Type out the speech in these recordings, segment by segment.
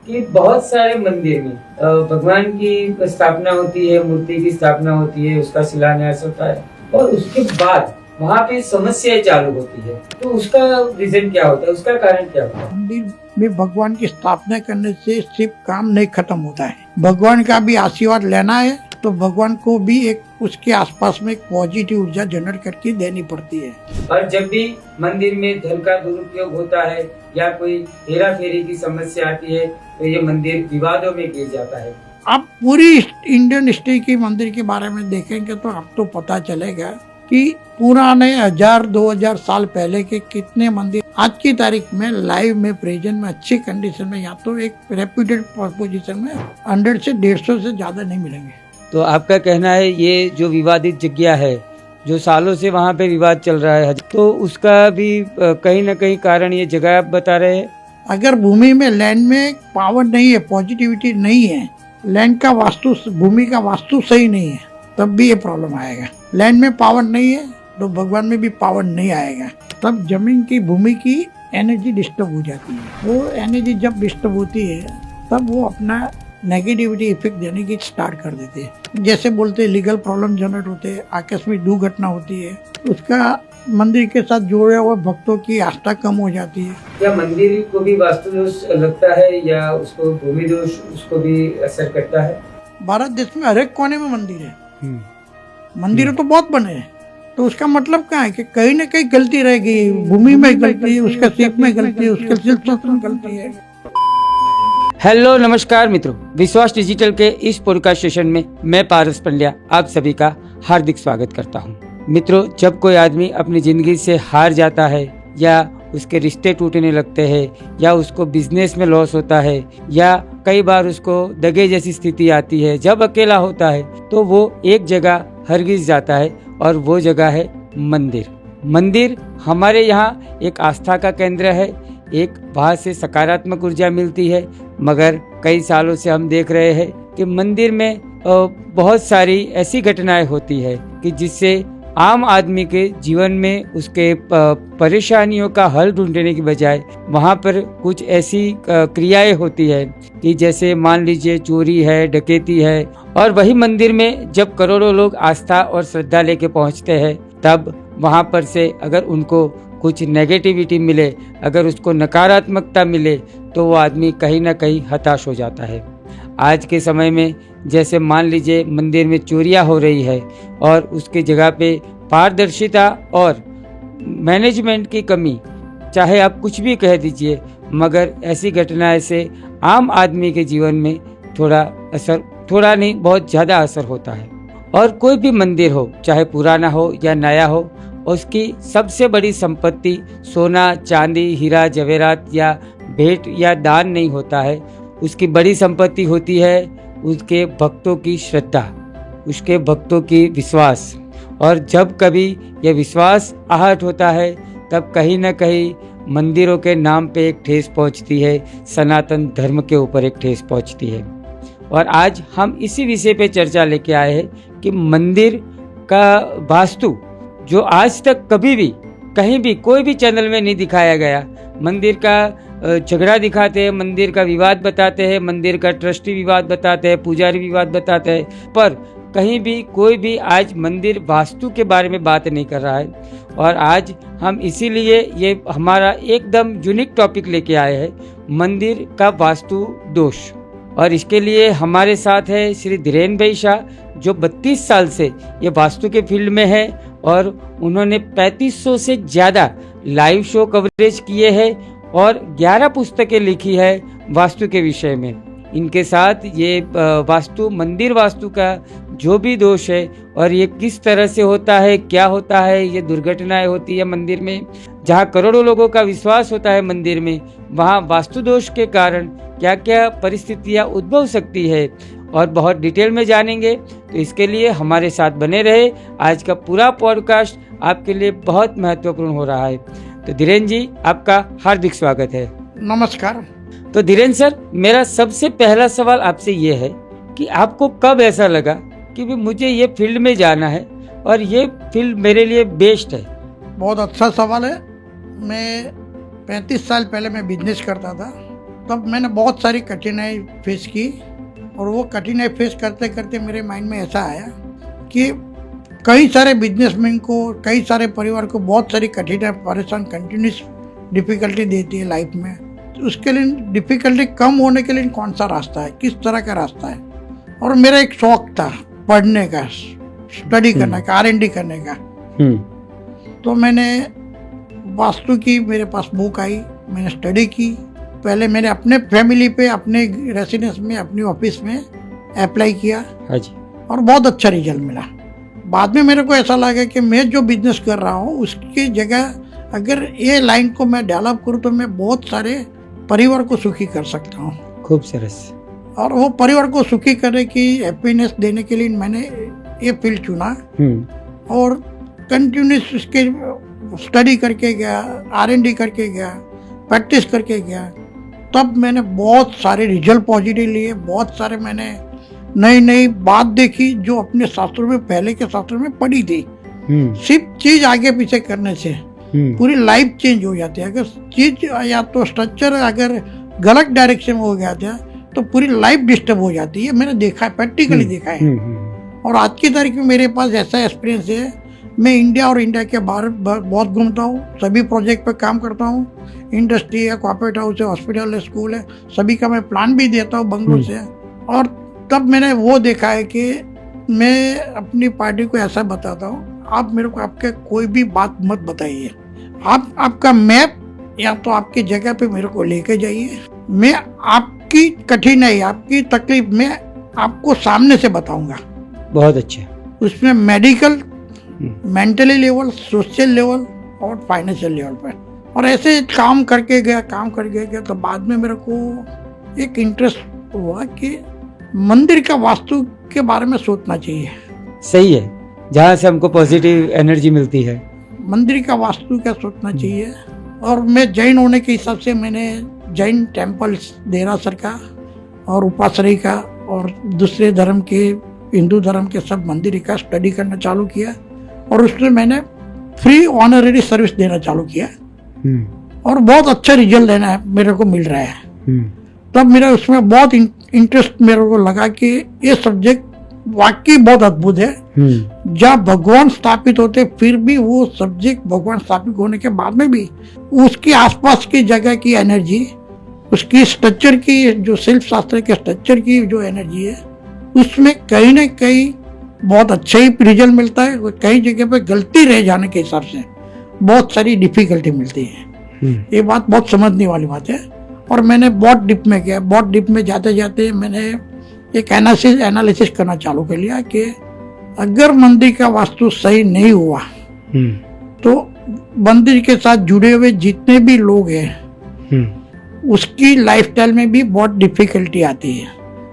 कि बहुत सारे मंदिर में भगवान की स्थापना होती है, मूर्ति की स्थापना होती है, उसका शिलान्यास होता है और उसके बाद वहाँ पे समस्याएं चालू होती है। तो उसका रीजन क्या होता है, उसका कारण क्या होता है? मंदिर में भगवान की स्थापना करने से सिर्फ काम नहीं खत्म होता है, भगवान का भी आशीर्वाद लेना है तो भगवान को भी एक उसके आसपास में एक पॉजिटिव ऊर्जा जनरेट करके देनी पड़ती है। और जब भी मंदिर में धन का दुरुपयोग होता है या कोई हेरा फेरी की समस्या आती है तो ये मंदिर विवादों में गिर जाता है। आप पूरी इंडियन हिस्ट्री की मंदिर के बारे में देखेंगे तो आपको पता चलेगा कि पुराने 1000-2000 साल पहले के कितने मंदिर आज की तारीख में लाइव में प्रेजेंट में अच्छी कंडीशन में या तो एक रेप्यूटेड पोजीशन में 100 से 150 से ज्यादा नहीं मिलेंगे। तो आपका कहना है ये जो विवादित जगह है, जो सालों से वहाँ पे विवाद चल रहा है, तो उसका भी कहीं ना कहीं कारण ये जगह आप बता रहे हैं? अगर भूमि में लैंड में पावर नहीं है, पॉजिटिविटी नहीं है, लैंड का वास्तु भूमि का वास्तु सही नहीं है, तब भी ये प्रॉब्लम आएगा। लैंड में पावर नहीं है तो भगवान में भी पावर नहीं आएगा, तब जमीन की भूमि की एनर्जी डिस्टर्ब हो जाती है। वो एनर्जी जब डिस्टर्ब होती है तब वो अपना नेगेटिविटी इफेक्ट देने की स्टार्ट कर देते हैं। जैसे बोलते हैं लीगल प्रॉब्लम जनरेट होते हैं, आकस्मिक दुर्घटना होती है, उसका मंदिर के साथ जुड़े हुए भक्तों की आस्था कम हो जाती है। क्या मंदिर को भी वास्तु दोष लगता है या उसको भूमि दोष उसको भी असर करता है? भारत देश में हर एक कोने में मंदिर है, मंदिर तो बहुत बने हैं, तो उसका मतलब क्या है कि कहीं ना कहीं गलती रहेगी, भूमि में गलती है, उसका शेप में गलती है, उसके शिल्पशास्त्र में गलती है। हेलो नमस्कार मित्रों, विश्वास डिजिटल के इस पॉडकास्ट सेशन में मैं पारस पंड्या आप सभी का हार्दिक स्वागत करता हूं। मित्रों, जब कोई आदमी अपनी जिंदगी से हार जाता है या उसके रिश्ते टूटने लगते हैं या उसको बिजनेस में लॉस होता है या कई बार उसको दगे जैसी स्थिति आती है, जब अकेला होता है तो वो एक जगह हरगिज जाता है और वो जगह है मंदिर। मंदिर हमारे यहाँ एक आस्था का केंद्र है, एक वहाँ से सकारात्मक ऊर्जा मिलती है, मगर कई सालों से हम देख रहे हैं कि मंदिर में बहुत सारी ऐसी घटनाएं होती है कि जिससे आम आदमी के जीवन में उसके परेशानियों का हल ढूंढने की बजाय वहाँ पर कुछ ऐसी क्रियाएं होती है कि जैसे मान लीजिए चोरी है, डकैती है। और वही मंदिर में जब करोड़ों लोग आस्था और श्रद्धा लेके पहुँचते हैं तब वहाँ पर से अगर उनको कुछ नेगेटिविटी मिले, अगर उसको नकारात्मकता मिले तो वो आदमी कहीं ना कहीं हताश हो जाता है। आज के समय में जैसे मान लीजिए मंदिर में चोरियां हो रही है और उसकी जगह पे पारदर्शिता और मैनेजमेंट की कमी, चाहे आप कुछ भी कह दीजिए, मगर ऐसी घटनाएं से आम आदमी के जीवन में थोड़ा नहीं बहुत ज़्यादा असर होता है। और कोई भी मंदिर हो, चाहे पुराना हो या नया हो, उसकी सबसे बड़ी संपत्ति सोना, चांदी, हीरा जवेरात या भेंट या दान नहीं होता है। उसकी बड़ी संपत्ति होती है उसके भक्तों की श्रद्धा, उसके भक्तों की विश्वास। और जब कभी यह विश्वास आहत होता है तब कहीं ना कहीं मंदिरों के नाम पे एक ठेस पहुंचती है, सनातन धर्म के ऊपर एक ठेस पहुंचती है। और आज हम इसी विषय पे चर्चा लेके आए हैं कि मंदिर का वास्तु जो आज तक कभी भी कहीं भी कोई भी चैनल में नहीं दिखाया गया, मंदिर का झगड़ा दिखाते हैं, मंदिर का विवाद बताते हैं, मंदिर का ट्रस्टी विवाद बताते हैं, पुजारी विवाद बताते हैं, पर कहीं भी कोई भी आज मंदिर वास्तु के बारे में बात नहीं कर रहा है। और आज हम इसीलिए ये हमारा एकदम यूनिक टॉपिक लेके आए हैं, मंदिर का वास्तु दोष। और इसके लिए हमारे साथ है श्री धीरेन भाई शाह, जो 32 साल से ये वास्तु के फील्ड में है और उन्होंने 3500 से ज़्यादा लाइव शो कवरेज किए हैं और 11 पुस्तकें लिखी है वास्तु के विषय में। इनके साथ ये वास्तु, मंदिर वास्तु का जो भी दोष है और ये किस तरह से होता है, क्या होता है, ये दुर्घटनाएं होती है मंदिर में, जहाँ करोड़ों लोगों का विश्वास होता है मंदिर में, वहाँ वास्तु दोष के कारण क्या क्या परिस्थितियाँ उद्भव सकती है, और बहुत डिटेल में जानेंगे। तो इसके लिए हमारे साथ बने रहे। आज का पूरा पॉडकास्ट आपके लिए बहुत महत्वपूर्ण हो रहा है। तो धीरेन जी, आपका हार्दिक स्वागत है। नमस्कार। तो धीरेन सर, मेरा सबसे पहला सवाल आपसे ये है कि आपको कब ऐसा लगा कि भी मुझे ये फील्ड में जाना है और ये फील्ड मेरे लिए बेस्ट है? बहुत अच्छा सवाल है। मैं 35 साल पहले मैं बिजनेस करता था तब मैंने बहुत सारी कठिनाई फेस की, और वो कठिनाई फेस करते करते मेरे माइंड में ऐसा आया कि कई सारे बिजनेसमैन को, कई सारे परिवार को बहुत सारी कठिनाई, परेशान, कंटिन्यूस डिफिकल्टी देती है लाइफ में। तो उसके लिए डिफिकल्टी कम होने के लिए कौन सा रास्ता है, किस तरह का रास्ता है। और मेरा एक शौक था पढ़ने का, स्टडी करने का, R&D करने का। तो मैंने वास्तु की, मेरे पास बुक आई, मैंने स्टडी की। पहले मैंने अपने फैमिली पे, अपने रेसिडेंस में, अपनी ऑफिस में अप्लाई किया। हाँ जी। और बहुत अच्छा रिजल्ट मिला। बाद में मेरे को ऐसा लगा कि मैं जो बिजनेस कर रहा हूँ उसकी जगह अगर ये लाइन को मैं डेवलप करूँ तो मैं बहुत सारे परिवार को सुखी कर सकता हूँ। खूब सरस। और वो परिवार को सुखी करने की, हैप्पीनेस देने के लिए मैंने ये फील्ड चुना। और कंटिन्यूस उसके स्टडी करके गया, R&D करके गया, प्रैक्टिस करके गया। तब मैंने बहुत सारे रिजल्ट पॉजिटिव लिए, बहुत सारे मैंने नई नई बात देखी जो अपने शास्त्रों में, पहले के शास्त्रों में पढ़ी थी। सिर्फ चीज आगे पीछे करने से पूरी लाइफ चेंज हो जाती है। अगर चीज या तो स्ट्रक्चर अगर गलत डायरेक्शन में हो गया था तो पूरी लाइफ डिस्टर्ब हो जाती है। मैंने देखा है, प्रैक्टिकली देखा है। और आज की तारीख में मेरे पास ऐसा एक्सपीरियंस है, मैं इंडिया और इंडिया के बाहर बहुत घूमता हूँ, सभी प्रोजेक्ट पे काम करता हूँ। इंडस्ट्री है, कॉर्पोरेट हाउस है, हॉस्पिटल है, स्कूल है, सभी का मैं प्लान भी देता हूँ बंगलोर से। और तब मैंने वो देखा है कि मैं अपनी पार्टी को ऐसा बताता हूँ, आप मेरे को आपके कोई भी बात मत बताइए, आप आपका मैप या तो आपकी जगह पे मेरे को लेके जाइए। मैं आपकी कठिनाई, आपकी तकलीफ मैं आपको सामने से बताऊंगा। बहुत अच्छा। उसमें medical, mentally level, social level और फाइनेंशियल लेवल पे। और ऐसे काम करके गया तो बाद में मेरे को एक इंटरेस्ट हुआ कि मंदिर का वास्तु के बारे में सोचना चाहिए। सही है, जहाँ से हमको पॉजिटिव एनर्जी मिलती है। मंदिर का वास्तु क्या सोचना चाहिए। और मैं जैन होने के हिसाब से मैंने जैन टेम्पल्स, देरासर का और उपासरी का और दूसरे धर्म के, हिंदू धर्म के सब मंदिर का स्टडी करना चालू किया। और उसमें मैंने फ्री ऑनररी सर्विस देना चालू किया। और बहुत अच्छा रिजल्ट देना है मेरे को मिल रहा है। तब मेरा उसमें बहुत इंटरेस्ट मेरे को लगा कि ये सब्जेक्ट वाकई बहुत अद्भुत है। जब भगवान स्थापित होते फिर भी वो सब्जेक्ट भगवान स्थापित होने के बाद में भी उसके आसपास की जगह की एनर्जी, उसकी स्ट्रक्चर की, जो शिल्प शास्त्र के स्ट्रक्चर की जो एनर्जी है, उसमें कहीं ना कहीं बहुत अच्छा ही रिजल्ट मिलता है। कई जगह पे गलती रह जाने के हिसाब से बहुत सारी डिफिकल्टी मिलती है। ये बात बहुत समझने वाली बात है। और मैंने बहुत डिप में गया, बहुत डिप में जाते जाते मैंने एक एनालिसिस करना चालू कर लिया कि अगर मंदिर का वास्तु सही नहीं हुआ तो मंदिर के साथ जुड़े हुए जितने भी लोग हैं उसकी लाइफस्टाइल में भी बहुत डिफिकल्टी आती है,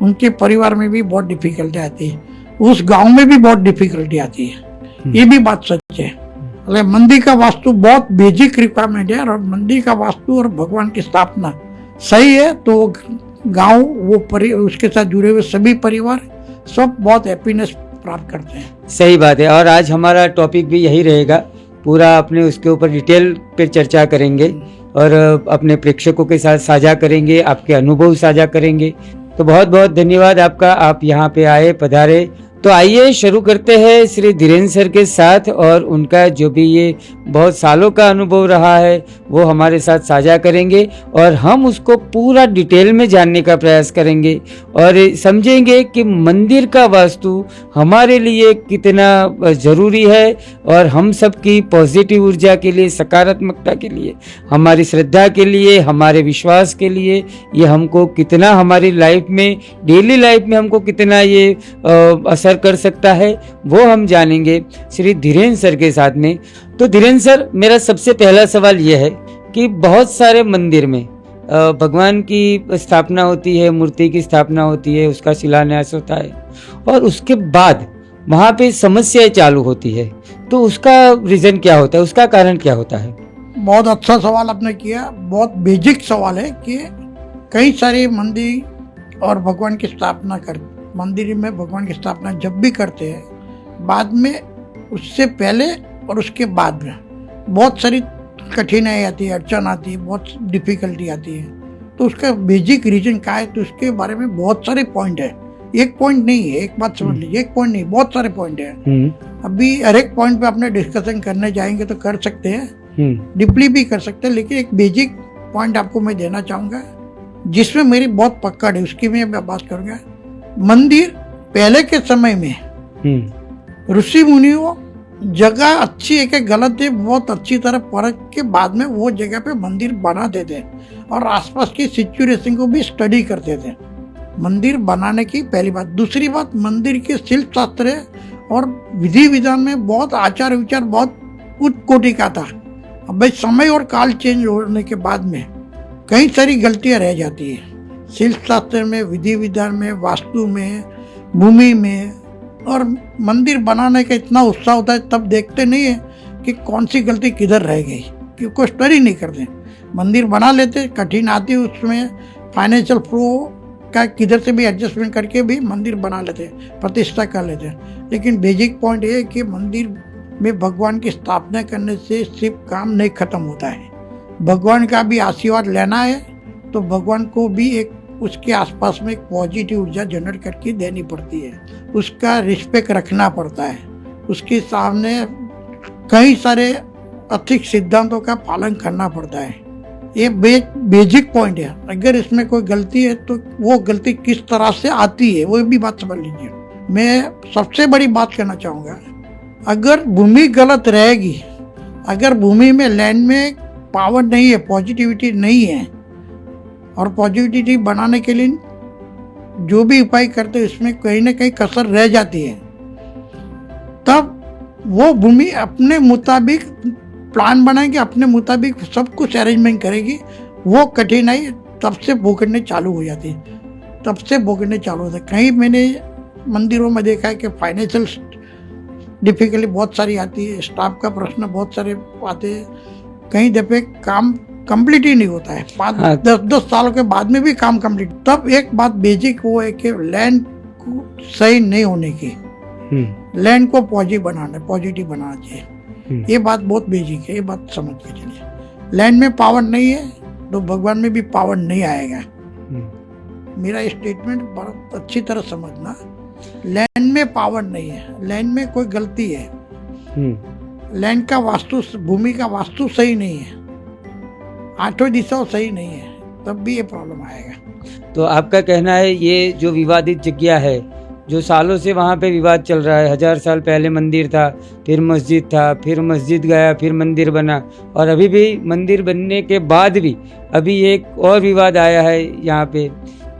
उनके परिवार में भी बहुत डिफिकल्टी आती है, उस गांव में भी बहुत डिफिकल्टी आती है। ये भी बात सच है। मंदिर का वास्तु बहुत बेसिक रिक्वायरमेंट है। और मंदिर का वास्तु और भगवान की स्थापना सही है तो गांव, वो उसके साथ जुड़े हुए सभी परिवार सब बहुत हैप्पीनेस प्राप्त करते हैं। सही बात है। और आज हमारा टॉपिक भी यही रहेगा, पूरा अपने उसके ऊपर डिटेल पे चर्चा करेंगे और अपने प्रेक्षकों के साथ साझा करेंगे, आपके अनुभव साझा करेंगे। तो बहुत बहुत धन्यवाद आपका, आप यहाँ पे आए, पधारे। तो आइए शुरू करते हैं श्री धीरेन्द्र सर के साथ, और उनका जो भी ये बहुत सालों का अनुभव रहा है वो हमारे साथ साझा करेंगे और हम उसको पूरा डिटेल में जानने का प्रयास करेंगे और समझेंगे कि मंदिर का वास्तु हमारे लिए कितना ज़रूरी है और हम सब की पॉजिटिव ऊर्जा के लिए, सकारात्मकता के लिए, हमारी श्रद्धा के लिए, हमारे विश्वास के लिए ये हमको कितना, हमारी लाइफ में, डेली लाइफ में हमको कितना ये असर कर सकता है वो हम जानेंगे श्री धीरेन्द्र सर के साथ में। तो धीरेन्द्र सर, मेरा सबसे पहला सवाल यह है कि बहुत सारे मंदिर में भगवान की स्थापना होती है, मूर्ति की स्थापना होती है, उसका शिलान्यास होता है और उसके बाद वहाँ पे समस्याएं चालू होती है, तो उसका रीजन क्या होता है, उसका कारण क्या होता है? बहुत अच्छा सवाल आपने किया। बहुत बेसिक सवाल है कि कई सारे मंदिर और भगवान की स्थापना मंदिर में भगवान की स्थापना जब भी करते हैं, बाद में, उससे पहले और उसके बाद में बहुत सारी कठिनाई आती है, अड़चन आती है, बहुत डिफिकल्टी आती है। तो उसका बेसिक रीजन क्या है, तो उसके बारे में बहुत सारे पॉइंट है। एक पॉइंट नहीं है, एक बात समझ लीजिए, एक पॉइंट नहीं, बहुत सारे पॉइंट है। अभी हर एक पॉइंट पे अपने डिस्कशन करने जाएंगे तो कर सकते हैं, डीपली भी कर सकते हैं, लेकिन एक बेसिक पॉइंट आपको मैं देना चाहूंगा जिसमें मेरी बहुत पकड़ है, उसकी मैं बात करूंगा। मंदिर पहले के समय में ऋषि मुनियों जगह अच्छी है कि गलत है बहुत अच्छी तरह परख के बाद में वो जगह पे मंदिर बनाते थे और आसपास की सिचुएशन को भी स्टडी करते थे। मंदिर बनाने की पहली बात। दूसरी बात, मंदिर के शिल्प शास्त्र और विधि विधान में बहुत आचार विचार बहुत उच्च कोटि का था। अब भाई समय और काल चेंज होने के बाद में कई सारी गलतियां रह जाती है, शिल्प शास्त्र में, विधि विधान में, वास्तु में, भूमि में। और मंदिर बनाने का इतना उत्साह होता है, तब देखते नहीं है कि कौन सी गलती किधर रह गई, क्योंकि स्टडी नहीं करते। मंदिर बना लेते, कठिन आती उसमें फाइनेंशियल फ्लो का किधर से भी एडजस्टमेंट करके भी मंदिर बना लेते, प्रतिष्ठा कर लेते। लेकिन बेसिक पॉइंट ये है कि मंदिर में भगवान की स्थापना करने से सिर्फ काम नहीं खत्म होता है, भगवान का भी आशीर्वाद लेना है तो भगवान को भी एक उसके आसपास में एक पॉजिटिव ऊर्जा जनरेट करके देनी पड़ती है, उसका रिस्पेक्ट रखना पड़ता है, उसके सामने कई सारे आर्थिक सिद्धांतों का पालन करना पड़ता है। ये बेसिक पॉइंट है। अगर इसमें कोई गलती है तो वो गलती किस तरह से आती है वो भी बात समझ लीजिए। मैं सबसे बड़ी बात कहना चाहूँगा, अगर भूमि गलत रहेगी, अगर भूमि में लैंड में पावर नहीं है, पॉजिटिविटी नहीं है, और पॉजिटिविटी बनाने के लिए जो भी उपाय करते हैं उसमें कहीं ना कहीं कसर रह जाती है, तब वो भूमि अपने मुताबिक प्लान बनाएगी, अपने मुताबिक सब कुछ अरेंजमेंट करेगी, वो कठिनाई तब से भुगतने चालू हो जाती है, तब से भुगतने चालू होता है। कहीं मैंने मंदिरों में देखा है कि फाइनेंशियल डिफिकल्टी बहुत सारी आती है, स्टाफ का प्रश्न बहुत सारे आते हैं, कहीं दफे काम कंप्लीट ही नहीं होता है, 5-10 सालों के बाद में भी काम कंप्लीट। तब एक बात बेसिक वो है कि लैंड को सही नहीं होने की, लैंड को पॉजिटिव बनाना चाहिए। ये बात बहुत बेसिक है, ये बात समझ के चलिए। लैंड में पावर नहीं है तो भगवान में भी पावर नहीं आएगा। मेरा स्टेटमेंट बहुत अच्छी तरह समझना, लैंड में पावर नहीं है, लैंड में कोई गलती है, लैंड का वास्तु, भूमि का वास्तु सही नहीं है, 8 दिशाओं सही नहीं है, तब भी ये प्रॉब्लम आएगा। तो आपका कहना है ये जो विवादित जगह है, जो सालों से वहाँ पे विवाद चल रहा है, 1000 साल पहले मंदिर था, फिर मस्जिद था, फिर मस्जिद गया, फिर मंदिर बना, और अभी भी मंदिर बनने के बाद भी अभी एक और विवाद आया है यहाँ पे,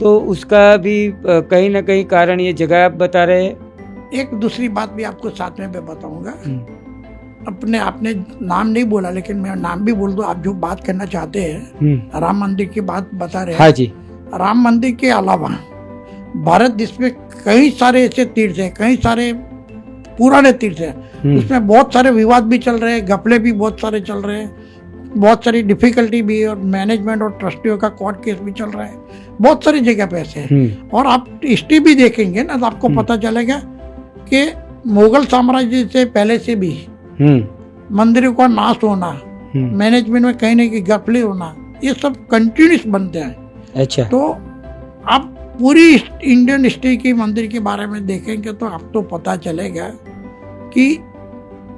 तो उसका भी कहीं ना कहीं कारण ये जगह आप बता रहे हैं। एक दूसरी बात भी आपको साथ में मैं बताऊंगा। अपने आपने नाम नहीं बोला, लेकिन मैं नाम भी बोल दूं, आप जो बात करना चाहते हैं, राम मंदिर की बात बता रहे हैं। हाँ जी। राम मंदिर के अलावा भारत देश में कई सारे ऐसे तीर्थ हैं, कई सारे पुराने तीर्थ हैं, उसमें बहुत सारे विवाद भी चल रहे हैं, घपले भी बहुत सारे चल रहे हैं, बहुत सारी डिफिकल्टी भी, और मैनेजमेंट और ट्रस्टियों का कोर्ट केस भी चल रहा है, बहुत सारी जगह पे ऐसे हैं। और आप हिस्ट्री भी देखेंगे ना तो आपको पता चलेगा कि मुगल साम्राज्य से पहले से भी मंदिरों का नाश होना, मैनेजमेंट में कहीं ना कहीं घपले होना, ये सब कंटिन्यूस बनते हैं। अच्छा। तो आप पूरी इंडियन हिस्ट्री की मंदिर के बारे में देखेंगे तो आपको पता चलेगा कि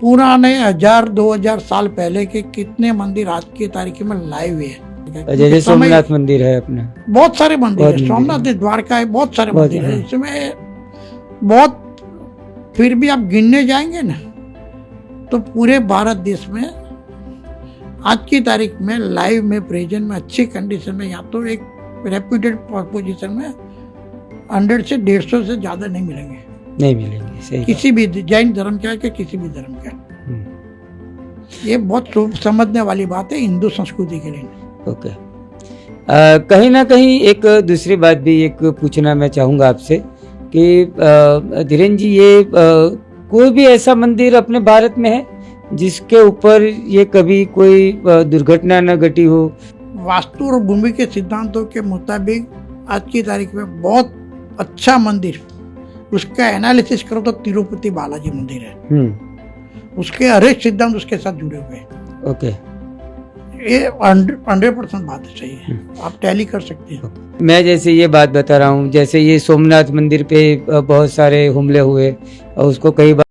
पुराने 1000-2000 साल पहले के कितने मंदिर आज की तारीख में लाइव है। जैसे सोमनाथ मंदिर है अपना, बहुत सारे मंदिर है, सोमनाथ द्वारका है, बहुत सारे मंदिर है, इसमें बहुत, फिर भी आप गिनने जाएंगे ना तो पूरे भारत देश में आज की तारीख में लाइव में, प्रेजेंट में, अच्छी कंडीशन में, या तो एक रेप्यूटेड पोजीशन में 100 से 150 से ज्यादा नहीं मिलेंगे, नहीं मिलेंगे। सही किसी भी जैन धर्म का कि किसी भी धर्म का। ये बहुत समझने वाली बात है हिंदू संस्कृति के लिए। ओके। कहीं ना कहीं एक दूसरी बात भी एक पूछना मैं चाहूँगा आपसे कि धीरेन्द्र जी, ये कोई भी ऐसा मंदिर अपने भारत में है जिसके ऊपर ये कभी कोई दुर्घटना न घटी हो? वास्तु और भूमि के सिद्धांतों के मुताबिक आज की तारीख में बहुत अच्छा मंदिर, उसका एनालिसिस करो तो तिरुपति बालाजी मंदिर है। उसके हर एक सिद्धांत उसके साथ जुड़े हुए हैं। ओके। ये 100% बात सही है, आप टैली कर सकते हैं। मैं जैसे ये बात बता रहा हूँ, जैसे ये सोमनाथ मंदिर पे बहुत सारे हमले हुए और उसको कई बार